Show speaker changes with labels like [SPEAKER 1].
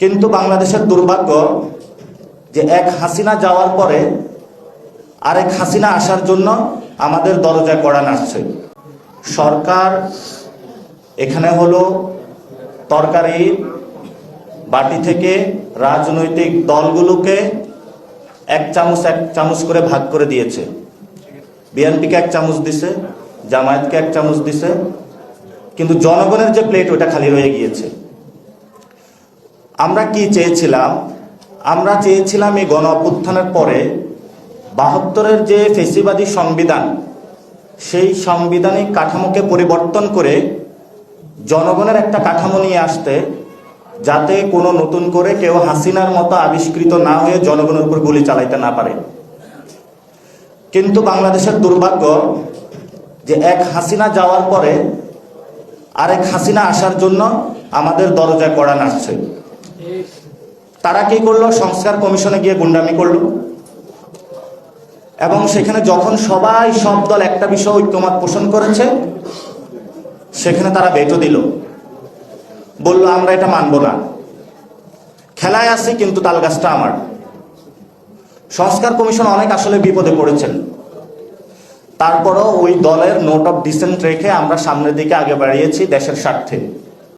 [SPEAKER 1] কিন্তু বাংলাদেশের দুর্ভাগ্য যে এক হাসিনা যাওয়ার পরে আরেক হাসিনা আসার জন্য আমাদের দরজায় কড়া নাড়ছে। সরকার এখানে হলো তরকারি বাটি থেকে রাজনৈতিক দলগুলোকে এক চামচ করে ভাগ করে দিয়েছে। বিএনপিকে এক চামচ দিছে, জামায়াতকে এক চামচ দিছে, কিন্তু জনগণের যে প্লেট ওটা খালি রয়ে গিয়েছে। আমরা কি চেয়েছিলাম? আমরা চেয়েছিলাম এই গণ অভ্যুত্থানের পরে ৭২-এর যে ফ্যাসিবাদী সংবিধান, সেই সাংবিধানিক কাঠামোকে পরিবর্তন করে জনগণের একটা কাঠামো নিয়ে আসতে, যাতে কোনো নতুন করে কেউ হাসিনার মতো আবিষ্কৃত না হয়ে জনগণের উপর গুলি চালাইতে না পারে। কিন্তু বাংলাদেশের দুর্ভাগ্য যে এক হাসিনা যাওয়ার পরে আরেক হাসিনা আসার জন্য আমাদের দরজায় কড়া নাড়ছে। তারা কি করলো? সংস্কার কমিশনে গিয়ে গুন্ডামি করলো এবং সেখানে যখন সব দল একটা বিষয় ঐক্যমত পোষণ করেছে, সেখানে তারা ভেটো দিল, বলল আমরা এটা মানব না, খেলায় আছি কিন্তু তালগাছটা আমার। সংস্কার কমিশন অনেক আসলে বিপদে পড়েছেন, তারপরও ওই দলের নোট অফ ডিসেন্ট রেখে আমরা সামনের দিকে আগে বাড়িয়েছি দেশের স্বার্থে।